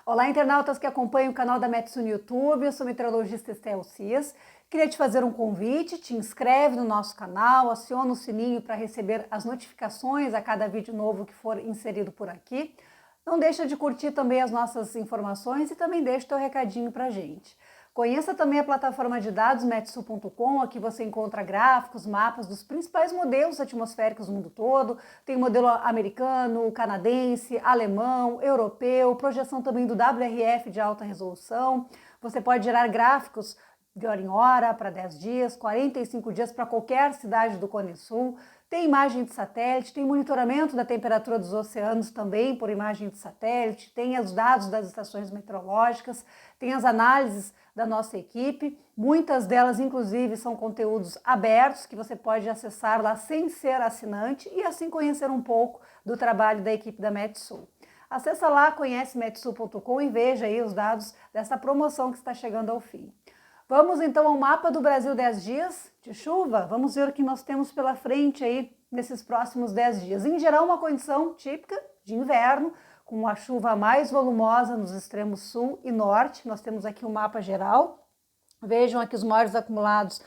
Olá, internautas que acompanham o canal da Metsu no YouTube, eu sou meteorologista Estel Cis. Queria te fazer um convite, te inscreve no nosso canal, aciona o sininho para receber as notificações a cada vídeo novo que for inserido por aqui. Não deixa de curtir também as nossas informações e também deixa o teu recadinho para a gente. Conheça também a plataforma de dados metsu.com, aqui você encontra gráficos, mapas dos principais modelos atmosféricos do mundo todo. Tem modelo americano, canadense, alemão, europeu, projeção também do WRF de alta resolução. Você pode gerar gráficos de hora em hora para 10 dias, 45 dias para qualquer cidade do Cone Sul. Tem imagem de satélite, tem monitoramento da temperatura dos oceanos também por imagem de satélite, tem os dados das estações meteorológicas, tem as análises da nossa equipe, muitas delas inclusive são conteúdos abertos que você pode acessar lá sem ser assinante e assim conhecer um pouco do trabalho da equipe da Metsu. Acessa lá, conhece metsu.com e veja aí os dados dessa promoção que está chegando ao fim. Vamos então ao mapa do Brasil 10 dias de chuva? Vamos ver o que nós temos pela frente aí nesses próximos 10 dias. Em geral, uma condição típica de inverno, com a chuva mais volumosa nos extremos sul e norte. Nós temos aqui um mapa geral. Vejam aqui os maiores acumulados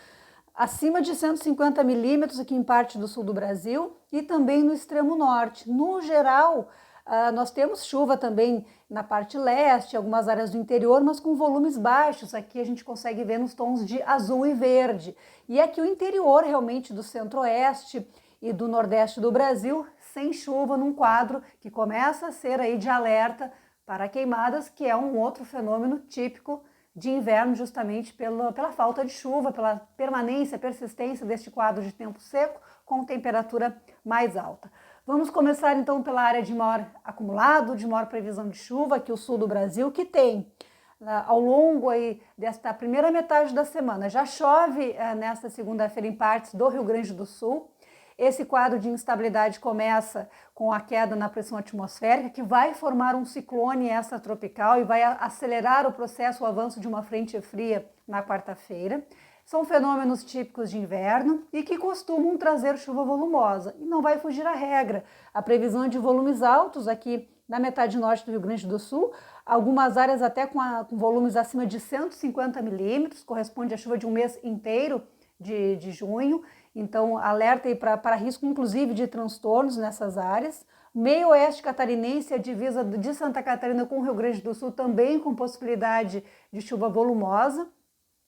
acima de 150 milímetros aqui em parte do sul do Brasil e também no extremo norte. No geral, nós temos chuva também na parte leste, algumas áreas do interior, mas com volumes baixos. Aqui a gente consegue ver nos tons de azul e verde. E aqui o interior realmente do centro-oeste e do nordeste do Brasil, sem chuva, num quadro que começa a ser aí de alerta para queimadas, que é um outro fenômeno típico de inverno, justamente pela falta de chuva, pela permanência, persistência deste quadro de tempo seco com temperatura mais alta. Vamos começar então pela área de maior acumulado, de maior previsão de chuva, aqui o sul do Brasil, que tem ao longo aí desta primeira metade da semana, já chove nesta segunda-feira em partes do Rio Grande do Sul. Esse quadro de instabilidade começa com a queda na pressão atmosférica, que vai formar um ciclone extratropical e vai acelerar o processo, o avanço de uma frente fria na quarta-feira. São fenômenos típicos de inverno e que costumam trazer chuva volumosa. E não vai fugir à regra. A previsão é de volumes altos aqui na metade norte do Rio Grande do Sul, algumas áreas até com volumes acima de 150 milímetros, corresponde à chuva de um mês inteiro de junho. Então, alerta aí para risco, inclusive, de transtornos nessas áreas. Meio oeste catarinense, a divisa de Santa Catarina com o Rio Grande do Sul, também com possibilidade de chuva volumosa.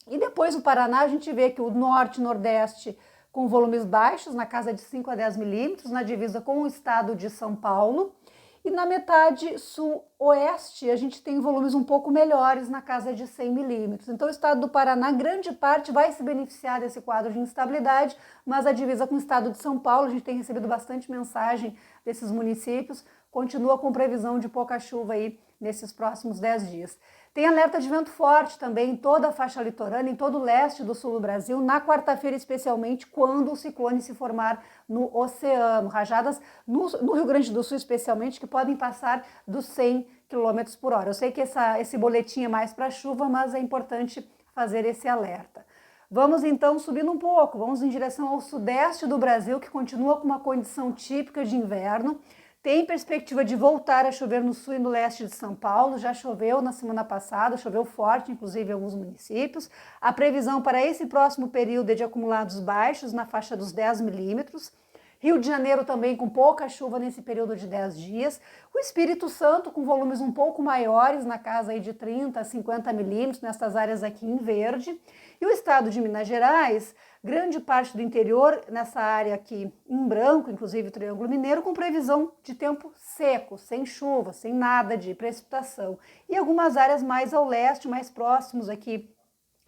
E depois o Paraná, a gente vê que o norte e nordeste com volumes baixos, na casa de 5 a 10 milímetros, na divisa com o estado de São Paulo. E na metade sul-oeste, a gente tem volumes um pouco melhores, na casa de 100 milímetros. Então, o estado do Paraná, grande parte, vai se beneficiar desse quadro de instabilidade, mas a divisa com o estado de São Paulo, a gente tem recebido bastante mensagem desses municípios, continua com previsão de pouca chuva aí nesses próximos 10 dias. Tem alerta de vento forte também em toda a faixa litorânea, em todo o leste do sul do Brasil, na quarta-feira especialmente, quando o ciclone se formar no oceano. Rajadas no Rio Grande do Sul especialmente, que podem passar dos 100 km por hora. Eu sei que esse boletim é mais para chuva, mas é importante fazer esse alerta. Vamos então subindo um pouco, vamos em direção ao sudeste do Brasil, que continua com uma condição típica de inverno. Tem perspectiva de voltar a chover no sul e no leste de São Paulo, já choveu na semana passada, choveu forte, inclusive em alguns municípios. A previsão para esse próximo período é de acumulados baixos, na faixa dos 10 milímetros. Rio de Janeiro também com pouca chuva nesse período de 10 dias. O Espírito Santo com volumes um pouco maiores, na casa aí de 30 a 50 milímetros, nessas áreas aqui em verde. E o estado de Minas Gerais, grande parte do interior, nessa área aqui em branco, inclusive o Triângulo Mineiro, com previsão de tempo seco, sem chuva, sem nada de precipitação. E algumas áreas mais ao leste, mais próximos aqui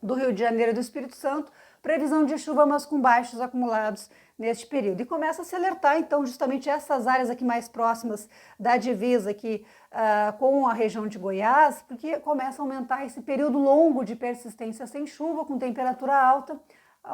do Rio de Janeiro e do Espírito Santo, previsão de chuva, mas com baixos acumulados neste período. E começa a se alertar, então, justamente essas áreas aqui mais próximas da divisa aqui com a região de Goiás, porque começa a aumentar esse período longo de persistência sem chuva, com temperatura alta.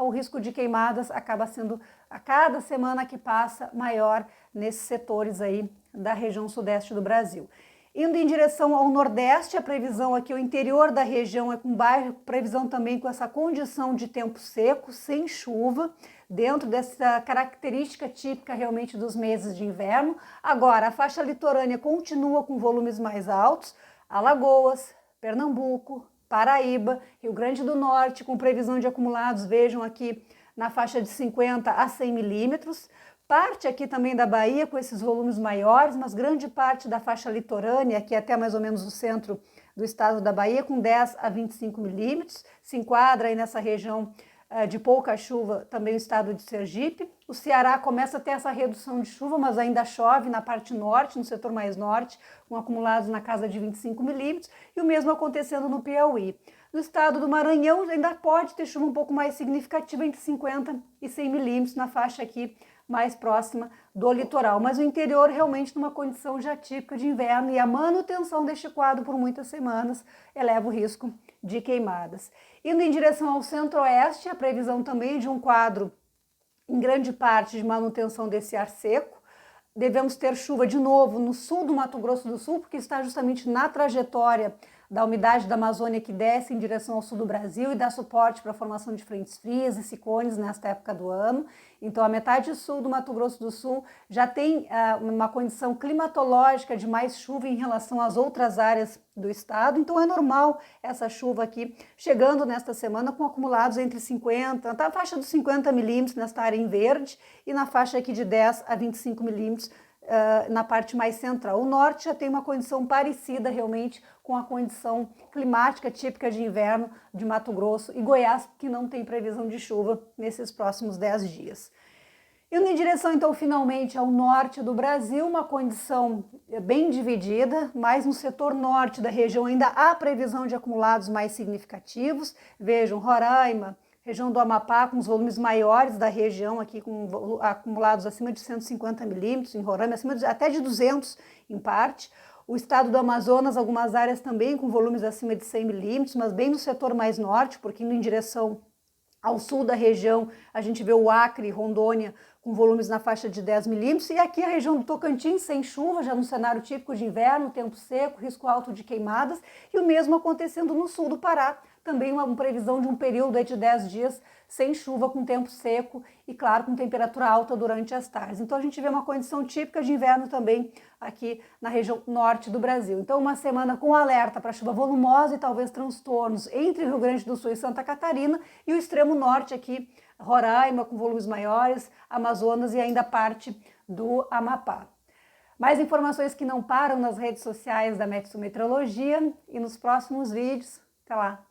O risco de queimadas acaba sendo, a cada semana que passa, maior nesses setores aí da região sudeste do Brasil. Indo em direção ao nordeste, a previsão aqui, o interior da região é com baixa, previsão também com essa condição de tempo seco, sem chuva, dentro dessa característica típica realmente dos meses de inverno. Agora, a faixa litorânea continua com volumes mais altos, Alagoas, Pernambuco, Paraíba, Rio Grande do Norte, com previsão de acumulados, vejam aqui, na faixa de 50 a 100 milímetros. Parte aqui também da Bahia com esses volumes maiores, mas grande parte da faixa litorânea, aqui até mais ou menos o centro do estado da Bahia, com 10 a 25 milímetros. Se enquadra aí nessa região de pouca chuva também o estado de Sergipe. O Ceará começa a ter essa redução de chuva, mas ainda chove na parte norte, no setor mais norte, com acumulados na casa de 25 milímetros, e o mesmo acontecendo no Piauí. No estado do Maranhão ainda pode ter chuva um pouco mais significativa, entre 50 e 100 milímetros, na faixa aqui mais próxima do litoral, mas o interior realmente numa condição já típica de inverno, e a manutenção deste quadro por muitas semanas eleva o risco de queimadas. Indo em direção ao centro-oeste, a previsão também de um quadro em grande parte de manutenção desse ar seco. Devemos ter chuva de novo no sul do Mato Grosso do Sul, porque está justamente na trajetória da umidade da Amazônia que desce em direção ao sul do Brasil e dá suporte para a formação de frentes frias e ciclones nesta época do ano. Então, a metade sul do Mato Grosso do Sul já tem uma condição climatológica de mais chuva em relação às outras áreas do estado. Então, é normal essa chuva aqui chegando nesta semana com acumulados entre 50, tá, a faixa dos 50 milímetros nesta área em verde e na faixa aqui de 10 a 25 milímetros na parte mais central. O norte já tem uma condição parecida realmente com a condição climática típica de inverno de Mato Grosso e Goiás, que não tem previsão de chuva nesses próximos 10 dias. Indo em direção, então, finalmente ao norte do Brasil, uma condição bem dividida, mas no setor norte da região ainda há previsão de acumulados mais significativos. Vejam, Roraima, região do Amapá, com os volumes maiores da região, aqui com acumulados acima de 150 milímetros, em Roraima, até de 200 em parte. O estado do Amazonas, algumas áreas também com volumes acima de 100 milímetros, mas bem no setor mais norte, porque indo em direção ao sul da região, a gente vê o Acre, Rondônia, com volumes na faixa de 10 milímetros, e aqui a região do Tocantins sem chuva, já no cenário típico de inverno, tempo seco, risco alto de queimadas, e o mesmo acontecendo no sul do Pará, também uma previsão de um período de 10 dias sem chuva, com tempo seco e, claro, com temperatura alta durante as tardes. Então, a gente vê uma condição típica de inverno também aqui na região norte do Brasil. Então, uma semana com alerta para chuva volumosa e talvez transtornos entre Rio Grande do Sul e Santa Catarina, e o extremo norte aqui, Roraima, com volumes maiores, Amazonas e ainda parte do Amapá. Mais informações que não param nas redes sociais da Metsu Meteorologia e nos próximos vídeos. Até lá!